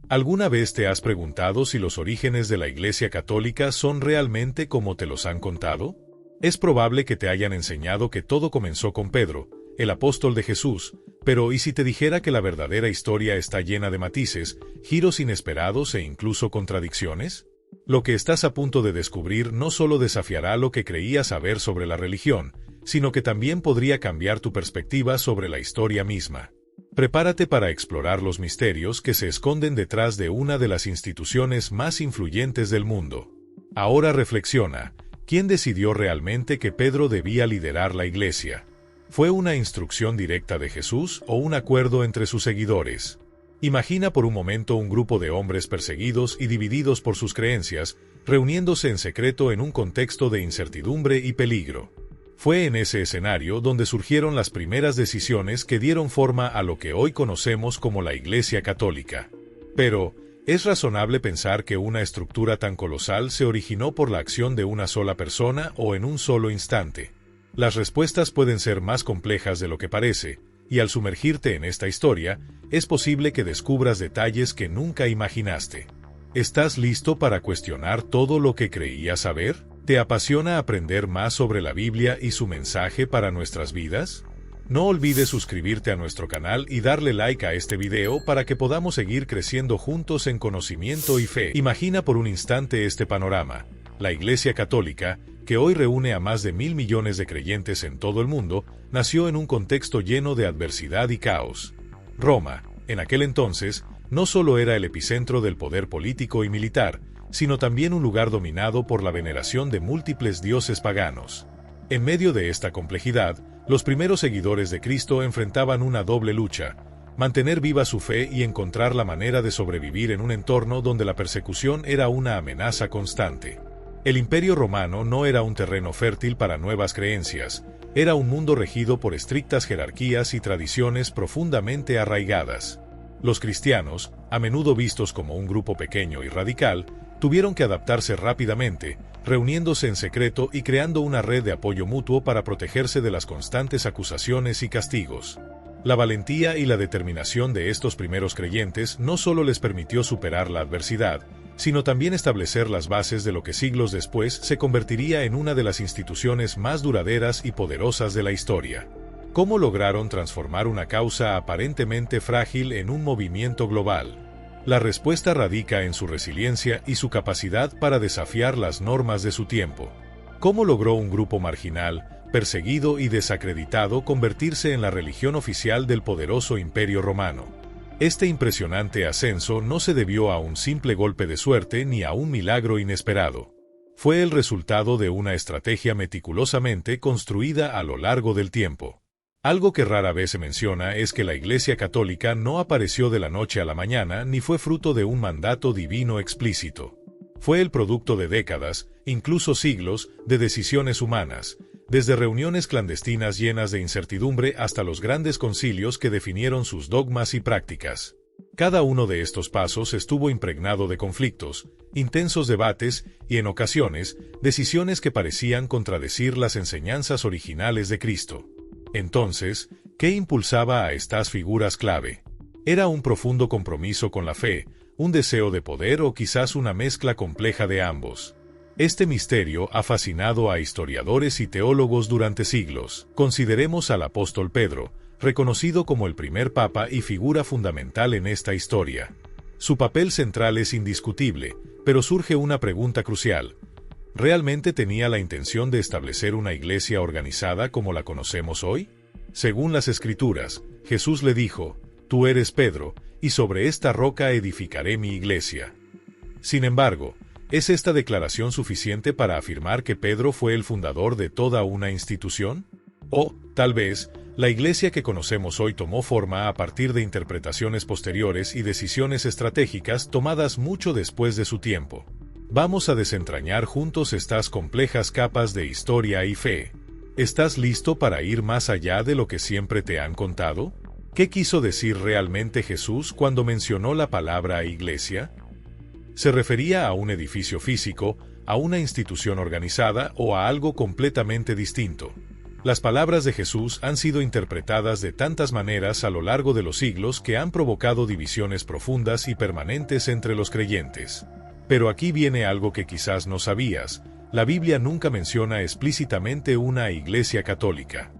¿Alguna vez te has preguntado si los orígenes de la Iglesia Católica son realmente como te los han contado? Es probable que te hayan enseñado que todo comenzó con Pedro, el apóstol de Jesús, pero ¿y si te dijera que la verdadera historia está llena de matices, giros inesperados e incluso contradicciones? Lo que estás a punto de descubrir no solo desafiará lo que creías saber sobre la religión, sino que también podría cambiar tu perspectiva sobre la historia misma. Prepárate para explorar los misterios que se esconden detrás de una de las instituciones más influyentes del mundo. Ahora reflexiona, ¿quién decidió realmente que Pedro debía liderar la iglesia? ¿Fue una instrucción directa de Jesús o un acuerdo entre sus seguidores? Imagina por un momento un grupo de hombres perseguidos y divididos por sus creencias, reuniéndose en secreto en un contexto de incertidumbre y peligro. Fue en ese escenario donde surgieron las primeras decisiones que dieron forma a lo que hoy conocemos como la Iglesia Católica. Pero, ¿es razonable pensar que una estructura tan colosal se originó por la acción de una sola persona o en un solo instante? Las respuestas pueden ser más complejas de lo que parece, y al sumergirte en esta historia, es posible que descubras detalles que nunca imaginaste. ¿Estás listo para cuestionar todo lo que creías saber? ¿Te apasiona aprender más sobre la Biblia y su mensaje para nuestras vidas? No olvides suscribirte a nuestro canal y darle like a este video para que podamos seguir creciendo juntos en conocimiento y fe. Imagina por un instante este panorama. La Iglesia Católica, que hoy reúne a más de 1.000 millones de creyentes en todo el mundo, nació en un contexto lleno de adversidad y caos. Roma, en aquel entonces, no solo era el epicentro del poder político y militar, sino también un lugar dominado por la veneración de múltiples dioses paganos. En medio de esta complejidad, los primeros seguidores de Cristo enfrentaban una doble lucha: mantener viva su fe y encontrar la manera de sobrevivir en un entorno donde la persecución era una amenaza constante. El Imperio Romano no era un terreno fértil para nuevas creencias, era un mundo regido por estrictas jerarquías y tradiciones profundamente arraigadas. Los cristianos, a menudo vistos como un grupo pequeño y radical, tuvieron que adaptarse rápidamente, reuniéndose en secreto y creando una red de apoyo mutuo para protegerse de las constantes acusaciones y castigos. La valentía y la determinación de estos primeros creyentes no solo les permitió superar la adversidad, sino también establecer las bases de lo que siglos después se convertiría en una de las instituciones más duraderas y poderosas de la historia. ¿Cómo lograron transformar una causa aparentemente frágil en un movimiento global? La respuesta radica en su resiliencia y su capacidad para desafiar las normas de su tiempo. ¿Cómo logró un grupo marginal, perseguido y desacreditado convertirse en la religión oficial del poderoso Imperio Romano? Este impresionante ascenso no se debió a un simple golpe de suerte ni a un milagro inesperado. Fue el resultado de una estrategia meticulosamente construida a lo largo del tiempo. Algo que rara vez se menciona es que la Iglesia Católica no apareció de la noche a la mañana ni fue fruto de un mandato divino explícito. Fue el producto de décadas, incluso siglos, de decisiones humanas, desde reuniones clandestinas llenas de incertidumbre hasta los grandes concilios que definieron sus dogmas y prácticas. Cada uno de estos pasos estuvo impregnado de conflictos, intensos debates y, en ocasiones, decisiones que parecían contradecir las enseñanzas originales de Cristo. Entonces, ¿qué impulsaba a estas figuras clave? ¿Era un profundo compromiso con la fe, un deseo de poder o quizás una mezcla compleja de ambos? Este misterio ha fascinado a historiadores y teólogos durante siglos. Consideremos al apóstol Pedro, reconocido como el primer papa y figura fundamental en esta historia. Su papel central es indiscutible, pero surge una pregunta crucial. ¿Realmente tenía la intención de establecer una iglesia organizada como la conocemos hoy? Según las Escrituras, Jesús le dijo: «Tú eres Pedro, y sobre esta roca edificaré mi iglesia». Sin embargo, ¿es esta declaración suficiente para afirmar que Pedro fue el fundador de toda una institución? O, tal vez, la iglesia que conocemos hoy tomó forma a partir de interpretaciones posteriores y decisiones estratégicas tomadas mucho después de su tiempo. Vamos a desentrañar juntos estas complejas capas de historia y fe. ¿Estás listo para ir más allá de lo que siempre te han contado? ¿Qué quiso decir realmente Jesús cuando mencionó la palabra iglesia? ¿Se refería a un edificio físico, a una institución organizada o a algo completamente distinto? Las palabras de Jesús han sido interpretadas de tantas maneras a lo largo de los siglos que han provocado divisiones profundas y permanentes entre los creyentes. Pero aquí viene algo que quizás no sabías: la Biblia nunca menciona explícitamente una iglesia católica.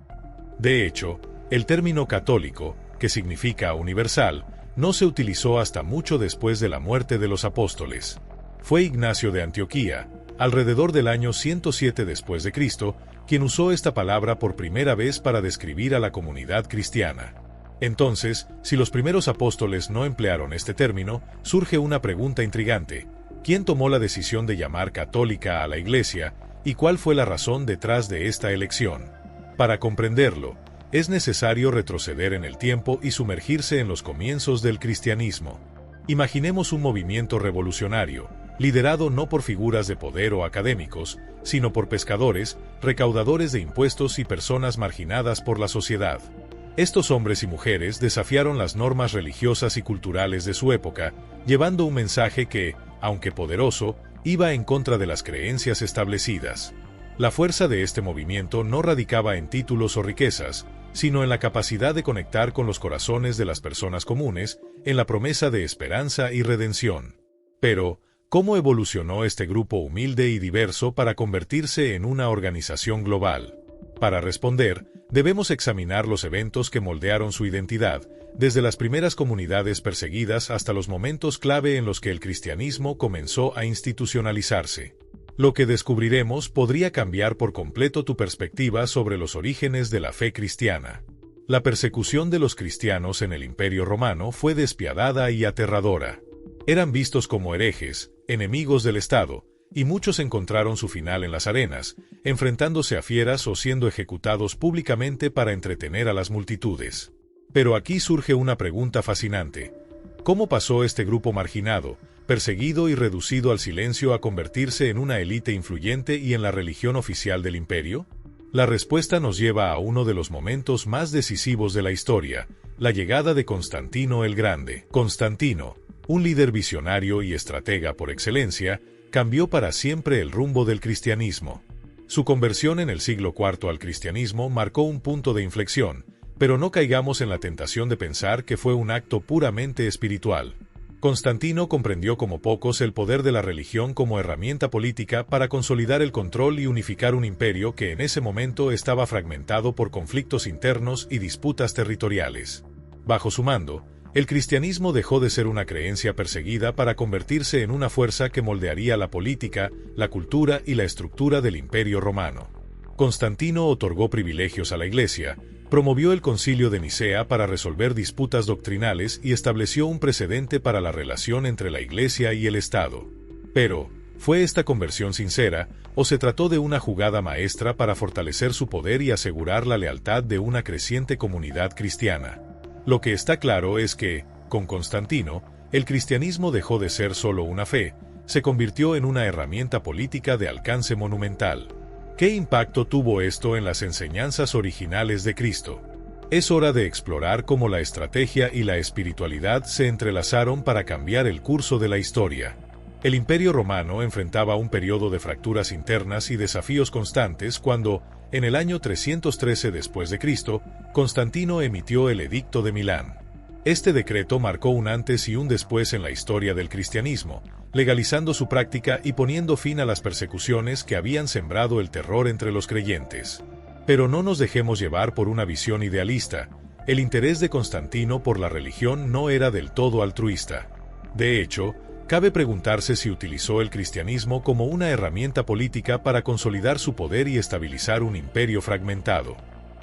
De hecho, el término católico, que significa universal, no se utilizó hasta mucho después de la muerte de los apóstoles. Fue Ignacio de Antioquía, alrededor del año 107 después de Cristo, quien usó esta palabra por primera vez para describir a la comunidad cristiana. Entonces, si los primeros apóstoles no emplearon este término, surge una pregunta intrigante: ¿quién tomó la decisión de llamar católica a la Iglesia, y cuál fue la razón detrás de esta elección? Para comprenderlo, es necesario retroceder en el tiempo y sumergirse en los comienzos del cristianismo. Imaginemos un movimiento revolucionario, liderado no por figuras de poder o académicos, sino por pescadores, recaudadores de impuestos y personas marginadas por la sociedad. Estos hombres y mujeres desafiaron las normas religiosas y culturales de su época, llevando un mensaje que, aunque poderoso, iba en contra de las creencias establecidas. La fuerza de este movimiento no radicaba en títulos o riquezas, sino en la capacidad de conectar con los corazones de las personas comunes, en la promesa de esperanza y redención. Pero, ¿cómo evolucionó este grupo humilde y diverso para convertirse en una organización global? Para responder, debemos examinar los eventos que moldearon su identidad, desde las primeras comunidades perseguidas hasta los momentos clave en los que el cristianismo comenzó a institucionalizarse. Lo que descubriremos podría cambiar por completo tu perspectiva sobre los orígenes de la fe cristiana. La persecución de los cristianos en el Imperio Romano fue despiadada y aterradora. Eran vistos como herejes, enemigos del Estado, y muchos encontraron su final en las arenas, enfrentándose a fieras o siendo ejecutados públicamente para entretener a las multitudes. Pero aquí surge una pregunta fascinante: ¿cómo pasó este grupo marginado, perseguido y reducido al silencio a convertirse en una élite influyente y en la religión oficial del imperio? La respuesta nos lleva a uno de los momentos más decisivos de la historia: la llegada de Constantino el Grande. Constantino, un líder visionario y estratega por excelencia, cambió para siempre el rumbo del cristianismo. Su conversión en el siglo IV al cristianismo marcó un punto de inflexión, pero no caigamos en la tentación de pensar que fue un acto puramente espiritual. Constantino comprendió como pocos el poder de la religión como herramienta política para consolidar el control y unificar un imperio que en ese momento estaba fragmentado por conflictos internos y disputas territoriales. Bajo su mando, el cristianismo dejó de ser una creencia perseguida para convertirse en una fuerza que moldearía la política, la cultura y la estructura del Imperio Romano. Constantino otorgó privilegios a la Iglesia, promovió el Concilio de Nicea para resolver disputas doctrinales y estableció un precedente para la relación entre la Iglesia y el Estado. Pero, ¿fue esta conversión sincera, o se trató de una jugada maestra para fortalecer su poder y asegurar la lealtad de una creciente comunidad cristiana? Lo que está claro es que, con Constantino, el cristianismo dejó de ser solo una fe, se convirtió en una herramienta política de alcance monumental. ¿Qué impacto tuvo esto en las enseñanzas originales de Cristo? Es hora de explorar cómo la estrategia y la espiritualidad se entrelazaron para cambiar el curso de la historia. El Imperio Romano enfrentaba un periodo de fracturas internas y desafíos constantes cuando, en el año 313 después de Cristo, Constantino emitió el Edicto de Milán. Este decreto marcó un antes y un después en la historia del cristianismo, legalizando su práctica y poniendo fin a las persecuciones que habían sembrado el terror entre los creyentes. Pero no nos dejemos llevar por una visión idealista. El interés de Constantino por la religión no era del todo altruista. De hecho, cabe preguntarse si utilizó el cristianismo como una herramienta política para consolidar su poder y estabilizar un imperio fragmentado.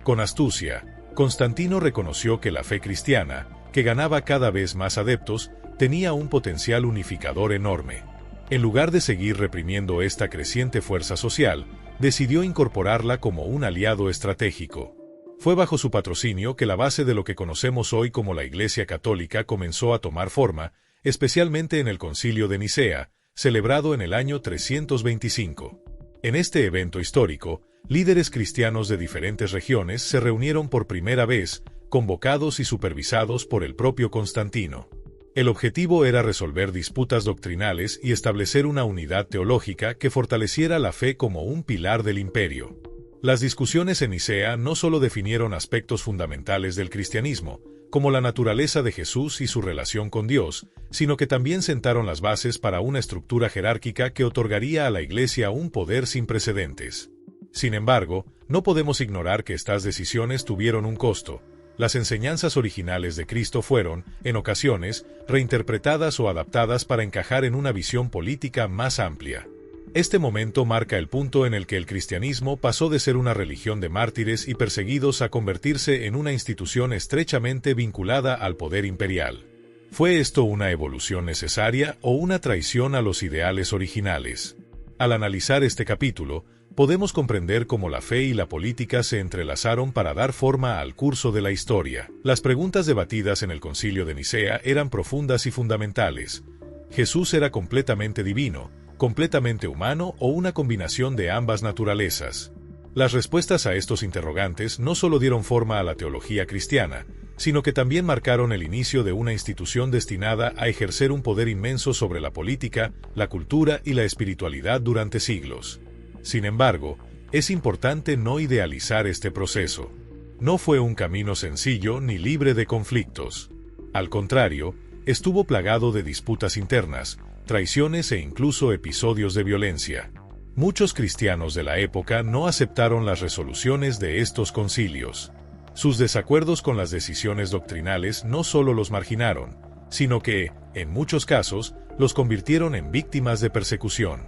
Con astucia, Constantino reconoció que la fe cristiana, que ganaba cada vez más adeptos, tenía un potencial unificador enorme. En lugar de seguir reprimiendo esta creciente fuerza social, decidió incorporarla como un aliado estratégico. Fue bajo su patrocinio que la base de lo que conocemos hoy como la Iglesia Católica comenzó a tomar forma, especialmente en el Concilio de Nicea, celebrado en el año 325. En este evento histórico, líderes cristianos de diferentes regiones se reunieron por primera vez, convocados y supervisados por el propio Constantino. El objetivo era resolver disputas doctrinales y establecer una unidad teológica que fortaleciera la fe como un pilar del imperio. Las discusiones en Nicea no solo definieron aspectos fundamentales del cristianismo, como la naturaleza de Jesús y su relación con Dios, sino que también sentaron las bases para una estructura jerárquica que otorgaría a la Iglesia un poder sin precedentes. Sin embargo, no podemos ignorar que estas decisiones tuvieron un costo. Las enseñanzas originales de Cristo fueron, en ocasiones, reinterpretadas o adaptadas para encajar en una visión política más amplia. Este momento marca el punto en el que el cristianismo pasó de ser una religión de mártires y perseguidos a convertirse en una institución estrechamente vinculada al poder imperial. ¿Fue esto una evolución necesaria o una traición a los ideales originales? Al analizar este capítulo, podemos comprender cómo la fe y la política se entrelazaron para dar forma al curso de la historia. Las preguntas debatidas en el Concilio de Nicea eran profundas y fundamentales. ¿Jesús era completamente divino, completamente humano o una combinación de ambas naturalezas? Las respuestas a estos interrogantes no solo dieron forma a la teología cristiana, sino que también marcaron el inicio de una institución destinada a ejercer un poder inmenso sobre la política, la cultura y la espiritualidad durante siglos. Sin embargo, es importante no idealizar este proceso. No fue un camino sencillo ni libre de conflictos. Al contrario, estuvo plagado de disputas internas, traiciones e incluso episodios de violencia. Muchos cristianos de la época no aceptaron las resoluciones de estos concilios. Sus desacuerdos con las decisiones doctrinales no solo los marginaron, sino que, en muchos casos, los convirtieron en víctimas de persecución.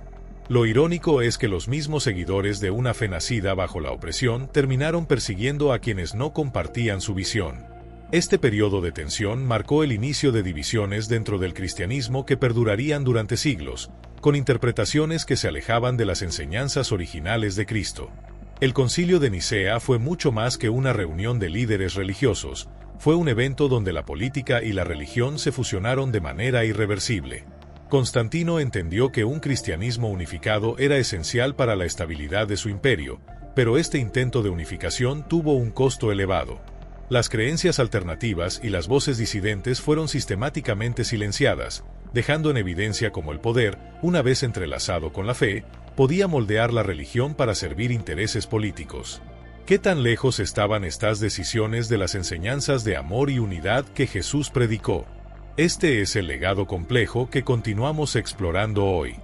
Lo irónico es que los mismos seguidores de una fe nacida bajo la opresión terminaron persiguiendo a quienes no compartían su visión. Este periodo de tensión marcó el inicio de divisiones dentro del cristianismo que perdurarían durante siglos, con interpretaciones que se alejaban de las enseñanzas originales de Cristo. El Concilio de Nicea fue mucho más que una reunión de líderes religiosos, fue un evento donde la política y la religión se fusionaron de manera irreversible. Constantino entendió que un cristianismo unificado era esencial para la estabilidad de su imperio, pero este intento de unificación tuvo un costo elevado. Las creencias alternativas y las voces disidentes fueron sistemáticamente silenciadas, dejando en evidencia cómo el poder, una vez entrelazado con la fe, podía moldear la religión para servir intereses políticos. ¿Qué tan lejos estaban estas decisiones de las enseñanzas de amor y unidad que Jesús predicó? Este es el legado complejo que continuamos explorando hoy.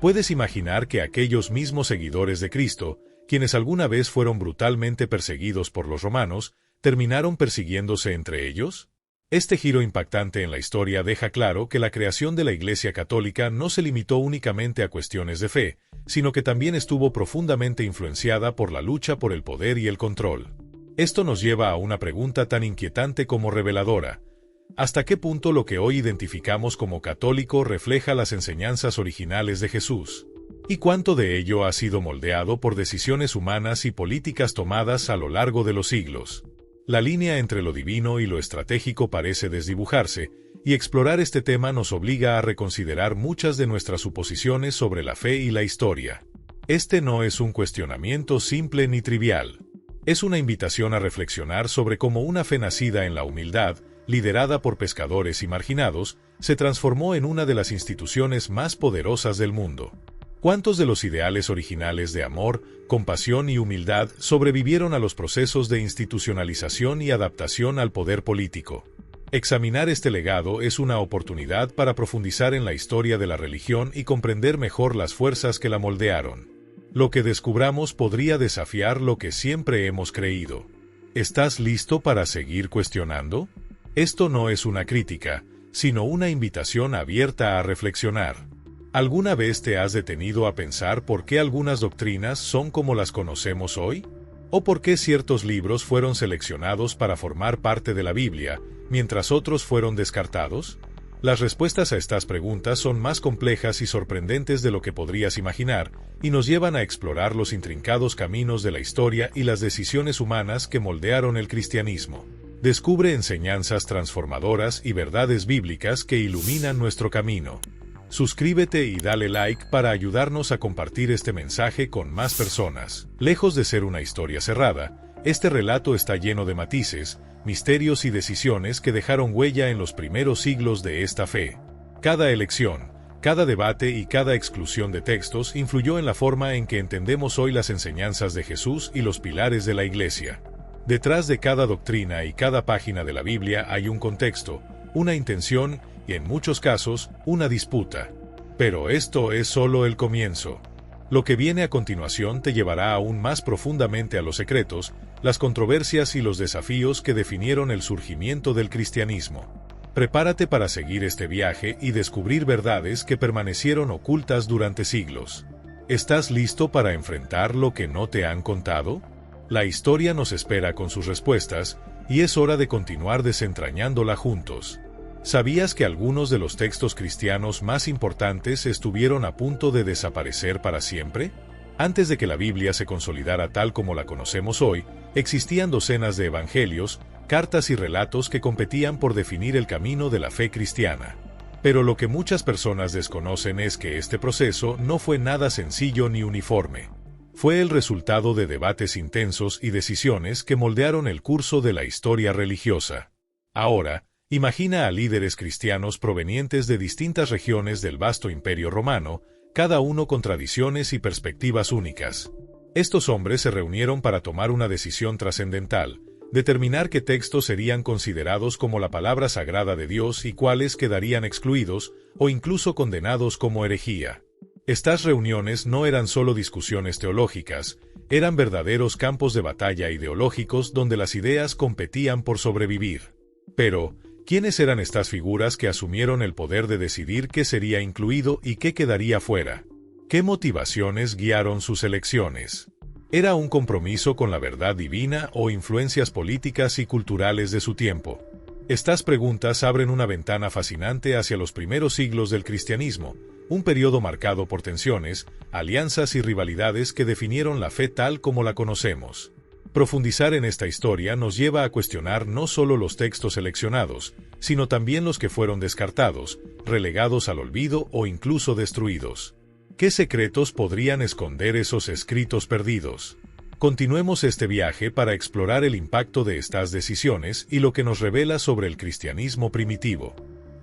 ¿Puedes imaginar que aquellos mismos seguidores de Cristo, quienes alguna vez fueron brutalmente perseguidos por los romanos, terminaron persiguiéndose entre ellos? Este giro impactante en la historia deja claro que la creación de la Iglesia Católica no se limitó únicamente a cuestiones de fe, sino que también estuvo profundamente influenciada por la lucha por el poder y el control. Esto nos lleva a una pregunta tan inquietante como reveladora. ¿Hasta qué punto lo que hoy identificamos como católico refleja las enseñanzas originales de Jesús? ¿Y cuánto de ello ha sido moldeado por decisiones humanas y políticas tomadas a lo largo de los siglos? La línea entre lo divino y lo estratégico parece desdibujarse, y explorar este tema nos obliga a reconsiderar muchas de nuestras suposiciones sobre la fe y la historia. Este no es un cuestionamiento simple ni trivial. Es una invitación a reflexionar sobre cómo una fe nacida en la humildad, liderada por pescadores y marginados, se transformó en una de las instituciones más poderosas del mundo. ¿Cuántos de los ideales originales de amor, compasión y humildad sobrevivieron a los procesos de institucionalización y adaptación al poder político? Examinar este legado es una oportunidad para profundizar en la historia de la religión y comprender mejor las fuerzas que la moldearon. Lo que descubramos podría desafiar lo que siempre hemos creído. ¿Estás listo para seguir cuestionando? Esto no es una crítica, sino una invitación abierta a reflexionar. ¿Alguna vez te has detenido a pensar por qué algunas doctrinas son como las conocemos hoy? ¿O por qué ciertos libros fueron seleccionados para formar parte de la Biblia, mientras otros fueron descartados? Las respuestas a estas preguntas son más complejas y sorprendentes de lo que podrías imaginar, y nos llevan a explorar los intrincados caminos de la historia y las decisiones humanas que moldearon el cristianismo. Descubre enseñanzas transformadoras y verdades bíblicas que iluminan nuestro camino. Suscríbete y dale like para ayudarnos a compartir este mensaje con más personas. Lejos de ser una historia cerrada, este relato está lleno de matices, misterios y decisiones que dejaron huella en los primeros siglos de esta fe. Cada elección, Cada debate y cada exclusión de textos influyó en la forma en que entendemos hoy las enseñanzas de Jesús y los pilares de la Iglesia. Detrás de cada doctrina y cada página de la Biblia hay un contexto, una intención y, en muchos casos, una disputa. Pero esto es solo el comienzo. Lo que viene a continuación te llevará aún más profundamente a los secretos, las controversias y los desafíos que definieron el surgimiento del cristianismo. Prepárate para seguir este viaje y descubrir verdades que permanecieron ocultas durante siglos. ¿Estás listo para enfrentar lo que no te han contado? La historia nos espera con sus respuestas, y es hora de continuar desentrañándola juntos. ¿Sabías que algunos de los textos cristianos más importantes estuvieron a punto de desaparecer para siempre? Antes de que la Biblia se consolidara tal como la conocemos hoy, existían docenas de evangelios, cartas y relatos que competían por definir el camino de la fe cristiana. Pero lo que muchas personas desconocen es que este proceso no fue nada sencillo ni uniforme. Fue el resultado de debates intensos y decisiones que moldearon el curso de la historia religiosa. Ahora, imagina a líderes cristianos provenientes de distintas regiones del vasto Imperio Romano, cada uno con tradiciones y perspectivas únicas. Estos hombres se reunieron para tomar una decisión trascendental, determinar qué textos serían considerados como la palabra sagrada de Dios y cuáles quedarían excluidos o incluso condenados como herejía. Estas reuniones no eran solo discusiones teológicas, eran verdaderos campos de batalla ideológicos donde las ideas competían por sobrevivir. Pero, ¿quiénes eran estas figuras que asumieron el poder de decidir qué sería incluido y qué quedaría fuera? ¿Qué motivaciones guiaron sus elecciones? ¿Era un compromiso con la verdad divina o influencias políticas y culturales de su tiempo? Estas preguntas abren una ventana fascinante hacia los primeros siglos del cristianismo, un periodo marcado por tensiones, alianzas y rivalidades que definieron la fe tal como la conocemos. Profundizar en esta historia nos lleva a cuestionar no solo los textos seleccionados, sino también los que fueron descartados, relegados al olvido o incluso destruidos. ¿Qué secretos podrían esconder esos escritos perdidos? Continuemos este viaje para explorar el impacto de estas decisiones y lo que nos revela sobre el cristianismo primitivo.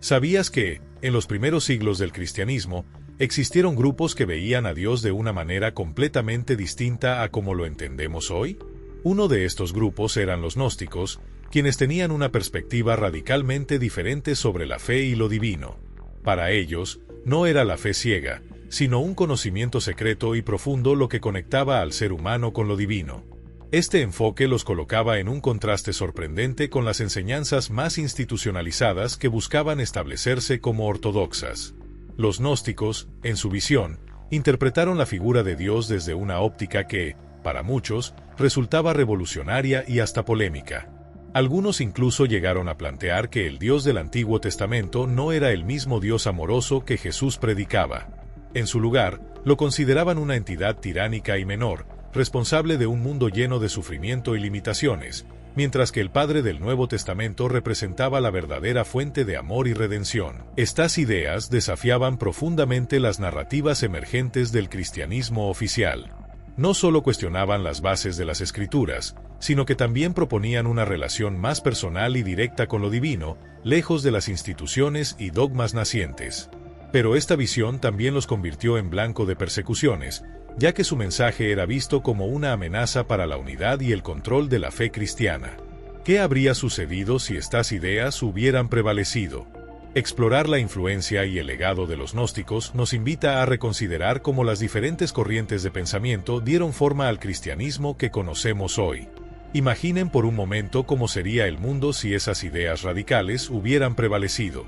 ¿Sabías que, en los primeros siglos del cristianismo, existieron grupos que veían a Dios de una manera completamente distinta a como lo entendemos hoy? Uno de estos grupos eran los gnósticos, quienes tenían una perspectiva radicalmente diferente sobre la fe y lo divino. Para ellos, no era la fe ciega, sino un conocimiento secreto y profundo lo que conectaba al ser humano con lo divino. Este enfoque los colocaba en un contraste sorprendente con las enseñanzas más institucionalizadas que buscaban establecerse como ortodoxas. Los gnósticos, en su visión, interpretaron la figura de Dios desde una óptica que, para muchos, resultaba revolucionaria y hasta polémica. Algunos incluso llegaron a plantear que el Dios del Antiguo Testamento no era el mismo Dios amoroso que Jesús predicaba. En su lugar, lo consideraban una entidad tiránica y menor, responsable de un mundo lleno de sufrimiento y limitaciones, mientras que el Padre del Nuevo Testamento representaba la verdadera fuente de amor y redención. Estas ideas desafiaban profundamente las narrativas emergentes del cristianismo oficial. No solo cuestionaban las bases de las Escrituras, sino que también proponían una relación más personal y directa con lo divino, lejos de las instituciones y dogmas nacientes. Pero esta visión también los convirtió en blanco de persecuciones, ya que su mensaje era visto como una amenaza para la unidad y el control de la fe cristiana. ¿Qué habría sucedido si estas ideas hubieran prevalecido? Explorar la influencia y el legado de los gnósticos nos invita a reconsiderar cómo las diferentes corrientes de pensamiento dieron forma al cristianismo que conocemos hoy. Imaginen por un momento cómo sería el mundo si esas ideas radicales hubieran prevalecido.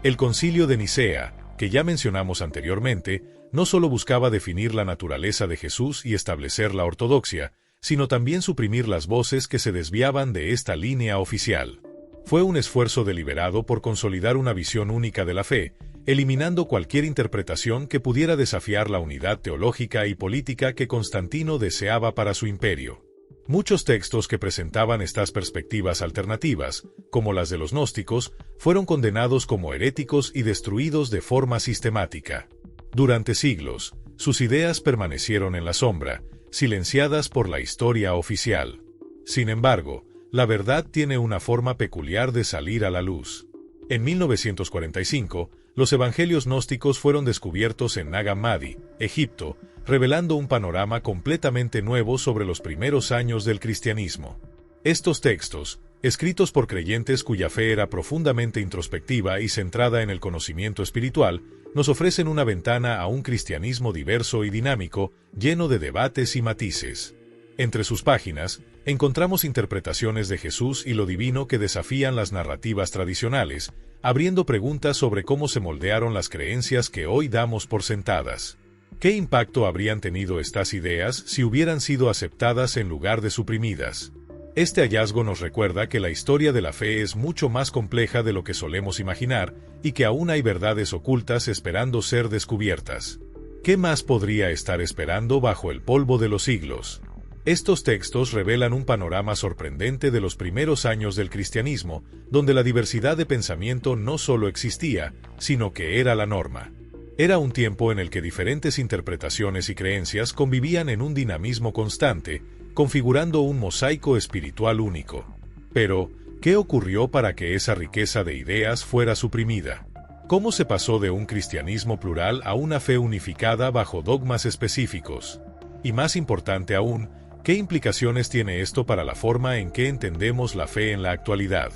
El Concilio de Nicea, que ya mencionamos anteriormente, no solo buscaba definir la naturaleza de Jesús y establecer la ortodoxia, sino también suprimir las voces que se desviaban de esta línea oficial. Fue un esfuerzo deliberado por consolidar una visión única de la fe, eliminando cualquier interpretación que pudiera desafiar la unidad teológica y política que Constantino deseaba para su imperio. Muchos textos que presentaban estas perspectivas alternativas, como las de los gnósticos, fueron condenados como heréticos y destruidos de forma sistemática. Durante siglos, sus ideas permanecieron en la sombra, silenciadas por la historia oficial. Sin embargo, la verdad tiene una forma peculiar de salir a la luz. En 1945, los evangelios gnósticos fueron descubiertos en Nag Hammadi, Egipto, revelando un panorama completamente nuevo sobre los primeros años del cristianismo. Estos textos, escritos por creyentes cuya fe era profundamente introspectiva y centrada en el conocimiento espiritual, nos ofrecen una ventana a un cristianismo diverso y dinámico, lleno de debates y matices. Entre sus páginas, encontramos interpretaciones de Jesús y lo divino que desafían las narrativas tradicionales, abriendo preguntas sobre cómo se moldearon las creencias que hoy damos por sentadas. ¿Qué impacto habrían tenido estas ideas si hubieran sido aceptadas en lugar de suprimidas? Este hallazgo nos recuerda que la historia de la fe es mucho más compleja de lo que solemos imaginar y que aún hay verdades ocultas esperando ser descubiertas. ¿Qué más podría estar esperando bajo el polvo de los siglos? Estos textos revelan un panorama sorprendente de los primeros años del cristianismo, donde la diversidad de pensamiento no solo existía, sino que era la norma. Era un tiempo en el que diferentes interpretaciones y creencias convivían en un dinamismo constante, configurando un mosaico espiritual único. Pero, ¿qué ocurrió para que esa riqueza de ideas fuera suprimida? ¿Cómo se pasó de un cristianismo plural a una fe unificada bajo dogmas específicos? Y más importante aún, ¿qué implicaciones tiene esto para la forma en que entendemos la fe en la actualidad?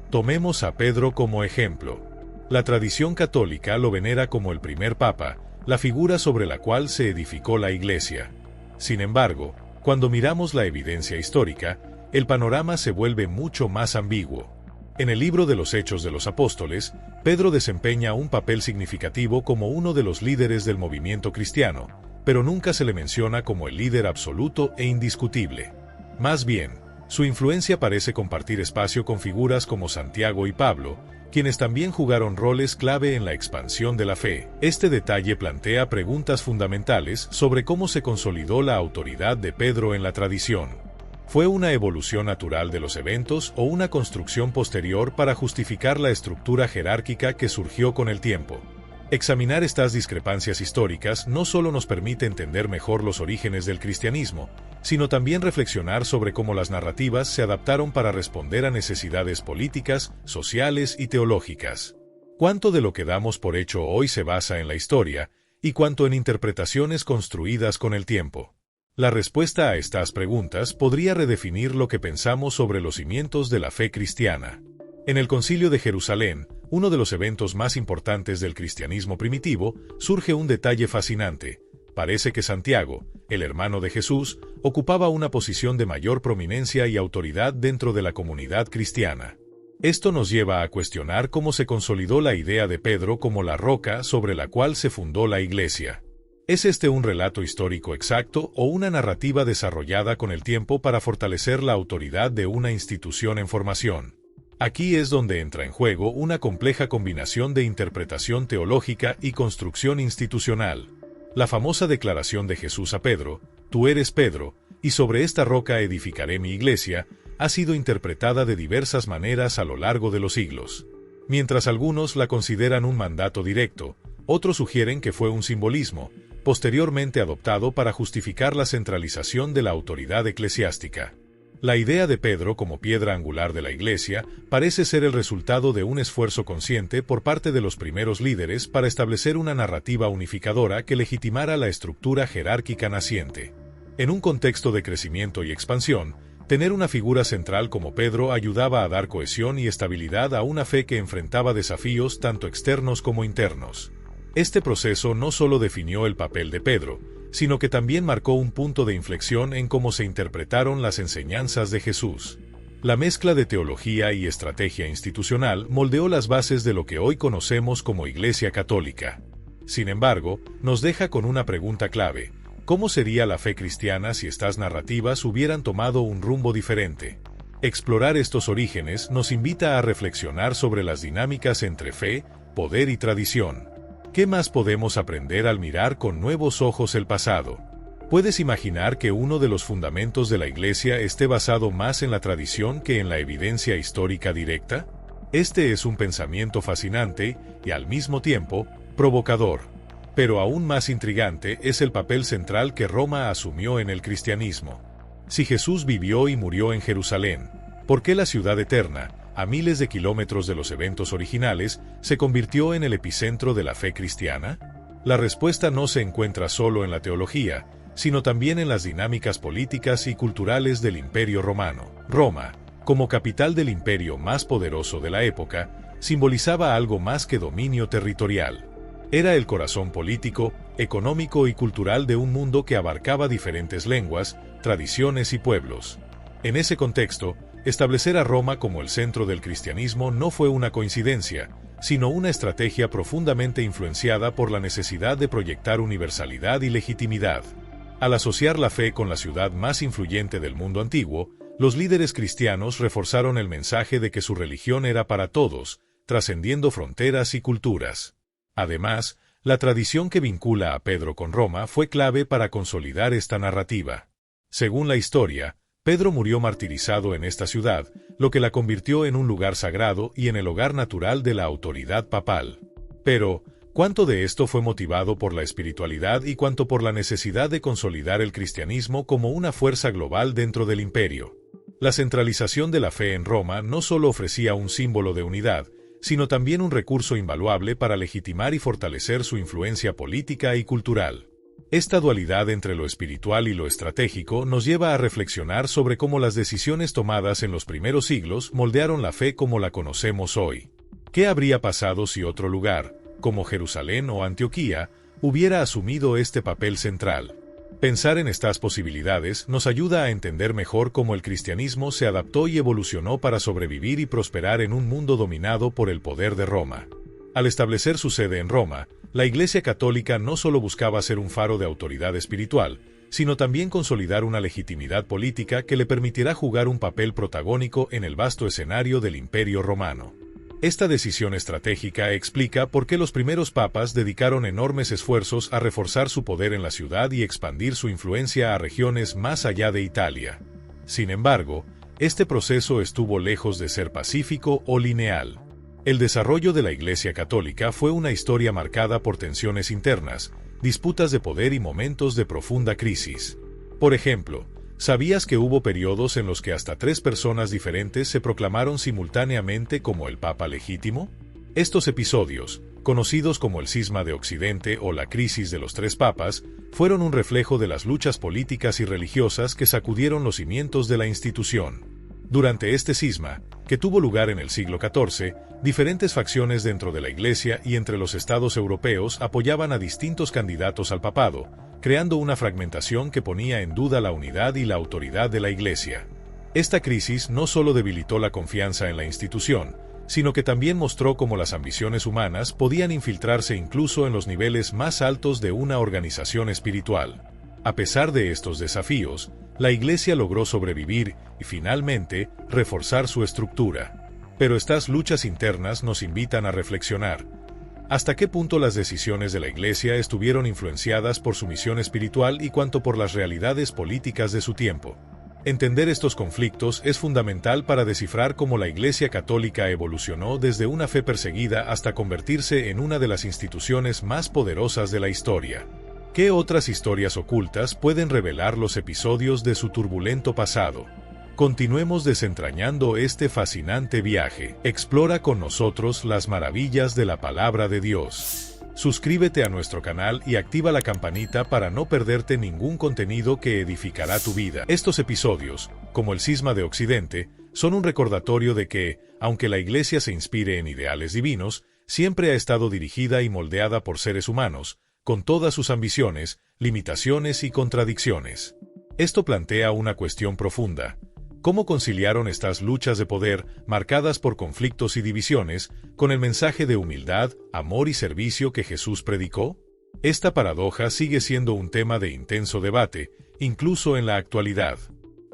Tomemos a Pedro como ejemplo. La tradición católica lo venera como el primer papa, la figura sobre la cual se edificó la Iglesia. Sin embargo, cuando miramos la evidencia histórica, el panorama se vuelve mucho más ambiguo. En el libro de los Hechos de los Apóstoles, Pedro desempeña un papel significativo como uno de los líderes del movimiento cristiano, pero nunca se le menciona como el líder absoluto e indiscutible. Más bien, su influencia parece compartir espacio con figuras como Santiago y Pablo, quienes también jugaron roles clave en la expansión de la fe. Este detalle plantea preguntas fundamentales sobre cómo se consolidó la autoridad de Pedro en la tradición. ¿Fue una evolución natural de los eventos o una construcción posterior para justificar la estructura jerárquica que surgió con el tiempo? Examinar estas discrepancias históricas no solo nos permite entender mejor los orígenes del cristianismo, sino también reflexionar sobre cómo las narrativas se adaptaron para responder a necesidades políticas, sociales y teológicas. ¿Cuánto de lo que damos por hecho hoy se basa en la historia, y cuánto en interpretaciones construidas con el tiempo? La respuesta a estas preguntas podría redefinir lo que pensamos sobre los cimientos de la fe cristiana. En el Concilio de Jerusalén, uno de los eventos más importantes del cristianismo primitivo, surge un detalle fascinante. Parece que Santiago, el hermano de Jesús, ocupaba una posición de mayor prominencia y autoridad dentro de la comunidad cristiana. Esto nos lleva a cuestionar cómo se consolidó la idea de Pedro como la roca sobre la cual se fundó la Iglesia. ¿Es este un relato histórico exacto o una narrativa desarrollada con el tiempo para fortalecer la autoridad de una institución en formación? Aquí es donde entra en juego una compleja combinación de interpretación teológica y construcción institucional. La famosa declaración de Jesús a Pedro, «Tú eres Pedro, y sobre esta roca edificaré mi iglesia», ha sido interpretada de diversas maneras a lo largo de los siglos. Mientras algunos la consideran un mandato directo, otros sugieren que fue un simbolismo, posteriormente adoptado para justificar la centralización de la autoridad eclesiástica. La idea de Pedro como piedra angular de la Iglesia parece ser el resultado de un esfuerzo consciente por parte de los primeros líderes para establecer una narrativa unificadora que legitimara la estructura jerárquica naciente. En un contexto de crecimiento y expansión, tener una figura central como Pedro ayudaba a dar cohesión y estabilidad a una fe que enfrentaba desafíos tanto externos como internos. Este proceso no solo definió el papel de Pedro, sino que también marcó un punto de inflexión en cómo se interpretaron las enseñanzas de Jesús. La mezcla de teología y estrategia institucional moldeó las bases de lo que hoy conocemos como Iglesia Católica. Sin embargo, nos deja con una pregunta clave: ¿cómo sería la fe cristiana si estas narrativas hubieran tomado un rumbo diferente? Explorar estos orígenes nos invita a reflexionar sobre las dinámicas entre fe, poder y tradición. ¿Qué más podemos aprender al mirar con nuevos ojos el pasado? ¿Puedes imaginar que uno de los fundamentos de la Iglesia esté basado más en la tradición que en la evidencia histórica directa? Este es un pensamiento fascinante y, al mismo tiempo, provocador. Pero aún más intrigante es el papel central que Roma asumió en el cristianismo. Si Jesús vivió y murió en Jerusalén, ¿por qué la ciudad eterna, a miles de kilómetros de los eventos originales, se convirtió en el epicentro de la fe cristiana? La respuesta no se encuentra solo en la teología, sino también en las dinámicas políticas y culturales del Imperio Romano. Roma, como capital del imperio más poderoso de la época, simbolizaba algo más que dominio territorial. Era el corazón político, económico y cultural de un mundo que abarcaba diferentes lenguas, tradiciones y pueblos. En ese contexto, establecer a Roma como el centro del cristianismo no fue una coincidencia, sino una estrategia profundamente influenciada por la necesidad de proyectar universalidad y legitimidad. Al asociar la fe con la ciudad más influyente del mundo antiguo, los líderes cristianos reforzaron el mensaje de que su religión era para todos, trascendiendo fronteras y culturas. Además, la tradición que vincula a Pedro con Roma fue clave para consolidar esta narrativa. Según la historia, Pedro murió martirizado en esta ciudad, lo que la convirtió en un lugar sagrado y en el hogar natural de la autoridad papal. Pero, ¿cuánto de esto fue motivado por la espiritualidad y cuánto por la necesidad de consolidar el cristianismo como una fuerza global dentro del imperio? La centralización de la fe en Roma no solo ofrecía un símbolo de unidad, sino también un recurso invaluable para legitimar y fortalecer su influencia política y cultural. Esta dualidad entre lo espiritual y lo estratégico nos lleva a reflexionar sobre cómo las decisiones tomadas en los primeros siglos moldearon la fe como la conocemos hoy. ¿Qué habría pasado si otro lugar, como Jerusalén o Antioquía, hubiera asumido este papel central? Pensar en estas posibilidades nos ayuda a entender mejor cómo el cristianismo se adaptó y evolucionó para sobrevivir y prosperar en un mundo dominado por el poder de Roma. Al establecer su sede en Roma, la Iglesia Católica no solo buscaba ser un faro de autoridad espiritual, sino también consolidar una legitimidad política que le permitirá jugar un papel protagónico en el vasto escenario del Imperio Romano. Esta decisión estratégica explica por qué los primeros papas dedicaron enormes esfuerzos a reforzar su poder en la ciudad y expandir su influencia a regiones más allá de Italia. Sin embargo, este proceso estuvo lejos de ser pacífico o lineal. El desarrollo de la Iglesia Católica fue una historia marcada por tensiones internas, disputas de poder y momentos de profunda crisis. Por ejemplo, ¿sabías que hubo periodos en los que hasta 3 personas diferentes se proclamaron simultáneamente como el Papa legítimo? Estos episodios, conocidos como el Cisma de Occidente o la crisis de los 3 papas, fueron un reflejo de las luchas políticas y religiosas que sacudieron los cimientos de la institución. Durante este cisma, que tuvo lugar en el siglo XIV, diferentes facciones dentro de la Iglesia y entre los estados europeos apoyaban a distintos candidatos al papado, creando una fragmentación que ponía en duda la unidad y la autoridad de la Iglesia. Esta crisis no solo debilitó la confianza en la institución, sino que también mostró cómo las ambiciones humanas podían infiltrarse incluso en los niveles más altos de una organización espiritual. A pesar de estos desafíos, la Iglesia logró sobrevivir y finalmente reforzar su estructura. Pero estas luchas internas nos invitan a reflexionar. ¿Hasta qué punto las decisiones de la Iglesia estuvieron influenciadas por su misión espiritual y cuánto por las realidades políticas de su tiempo? Entender estos conflictos es fundamental para descifrar cómo la Iglesia Católica evolucionó desde una fe perseguida hasta convertirse en una de las instituciones más poderosas de la historia. ¿Qué otras historias ocultas pueden revelar los episodios de su turbulento pasado? Continuemos desentrañando este fascinante viaje. Explora con nosotros las maravillas de la palabra de Dios. Suscríbete a nuestro canal y activa la campanita para no perderte ningún contenido que edificará tu vida. Estos episodios, como el Cisma de Occidente, son un recordatorio de que, aunque la Iglesia se inspire en ideales divinos, siempre ha estado dirigida y moldeada por seres humanos, con todas sus ambiciones, limitaciones y contradicciones. Esto plantea una cuestión profunda. ¿Cómo conciliaron estas luchas de poder, marcadas por conflictos y divisiones, con el mensaje de humildad, amor y servicio que Jesús predicó? Esta paradoja sigue siendo un tema de intenso debate, incluso en la actualidad.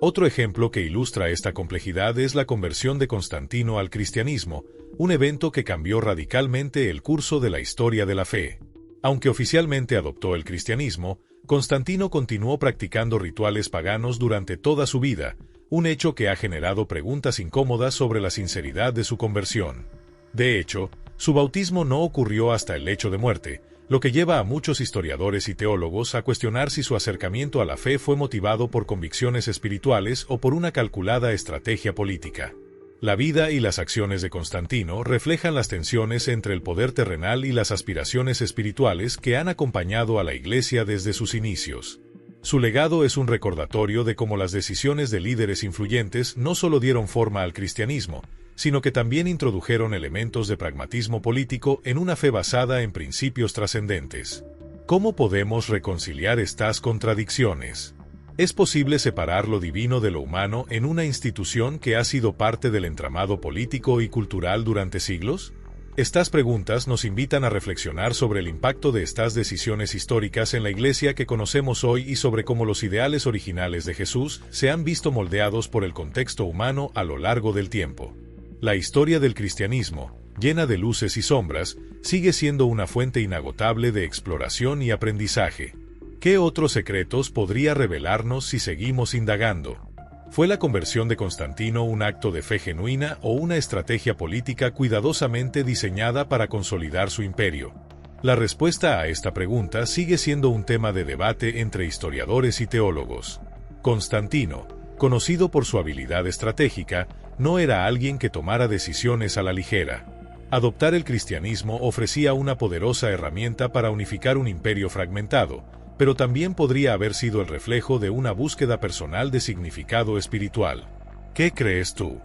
Otro ejemplo que ilustra esta complejidad es la conversión de Constantino al cristianismo, un evento que cambió radicalmente el curso de la historia de la fe. Aunque oficialmente adoptó el cristianismo, Constantino continuó practicando rituales paganos durante toda su vida, un hecho que ha generado preguntas incómodas sobre la sinceridad de su conversión. De hecho, su bautismo no ocurrió hasta el lecho de muerte, lo que lleva a muchos historiadores y teólogos a cuestionar si su acercamiento a la fe fue motivado por convicciones espirituales o por una calculada estrategia política. La vida y las acciones de Constantino reflejan las tensiones entre el poder terrenal y las aspiraciones espirituales que han acompañado a la Iglesia desde sus inicios. Su legado es un recordatorio de cómo las decisiones de líderes influyentes no solo dieron forma al cristianismo, sino que también introdujeron elementos de pragmatismo político en una fe basada en principios trascendentes. ¿Cómo podemos reconciliar estas contradicciones? ¿Es posible separar lo divino de lo humano en una institución que ha sido parte del entramado político y cultural durante siglos? Estas preguntas nos invitan a reflexionar sobre el impacto de estas decisiones históricas en la Iglesia que conocemos hoy y sobre cómo los ideales originales de Jesús se han visto moldeados por el contexto humano a lo largo del tiempo. La historia del cristianismo, llena de luces y sombras, sigue siendo una fuente inagotable de exploración y aprendizaje. ¿Qué otros secretos podría revelarnos si seguimos indagando? ¿Fue la conversión de Constantino un acto de fe genuina o una estrategia política cuidadosamente diseñada para consolidar su imperio? La respuesta a esta pregunta sigue siendo un tema de debate entre historiadores y teólogos. Constantino, conocido por su habilidad estratégica, no era alguien que tomara decisiones a la ligera. Adoptar el cristianismo ofrecía una poderosa herramienta para unificar un imperio fragmentado, pero también podría haber sido el reflejo de una búsqueda personal de significado espiritual. ¿Qué crees tú?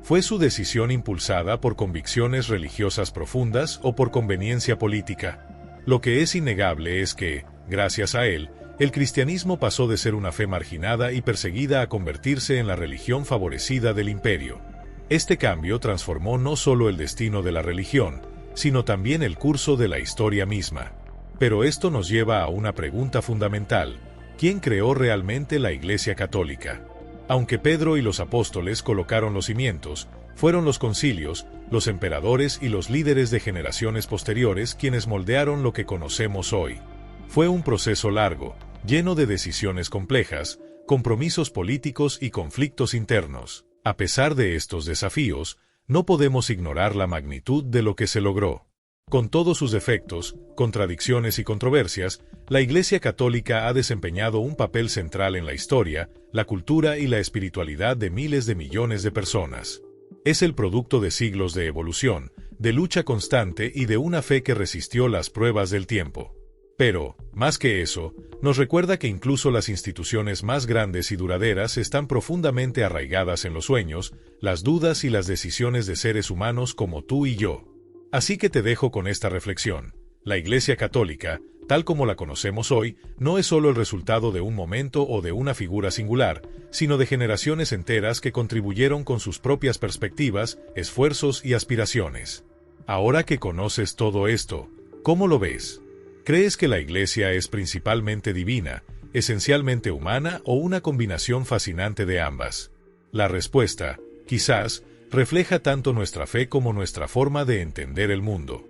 ¿Fue su decisión impulsada por convicciones religiosas profundas o por conveniencia política? Lo que es innegable es que, gracias a él, el cristianismo pasó de ser una fe marginada y perseguida a convertirse en la religión favorecida del imperio. Este cambio transformó no solo el destino de la religión, sino también el curso de la historia misma. Pero esto nos lleva a una pregunta fundamental: ¿quién creó realmente la Iglesia Católica? Aunque Pedro y los apóstoles colocaron los cimientos, fueron los concilios, los emperadores y los líderes de generaciones posteriores quienes moldearon lo que conocemos hoy. Fue un proceso largo, lleno de decisiones complejas, compromisos políticos y conflictos internos. A pesar de estos desafíos, no podemos ignorar la magnitud de lo que se logró. Con todos sus defectos, contradicciones y controversias, la Iglesia Católica ha desempeñado un papel central en la historia, la cultura y la espiritualidad de miles de millones de personas. Es el producto de siglos de evolución, de lucha constante y de una fe que resistió las pruebas del tiempo. Pero, más que eso, nos recuerda que incluso las instituciones más grandes y duraderas están profundamente arraigadas en los sueños, las dudas y las decisiones de seres humanos como tú y yo. Así que te dejo con esta reflexión. La Iglesia Católica, tal como la conocemos hoy, no es solo el resultado de un momento o de una figura singular, sino de generaciones enteras que contribuyeron con sus propias perspectivas, esfuerzos y aspiraciones. Ahora que conoces todo esto, ¿cómo lo ves? ¿Crees que la Iglesia es principalmente divina, esencialmente humana o una combinación fascinante de ambas? La respuesta, quizás, refleja tanto nuestra fe como nuestra forma de entender el mundo.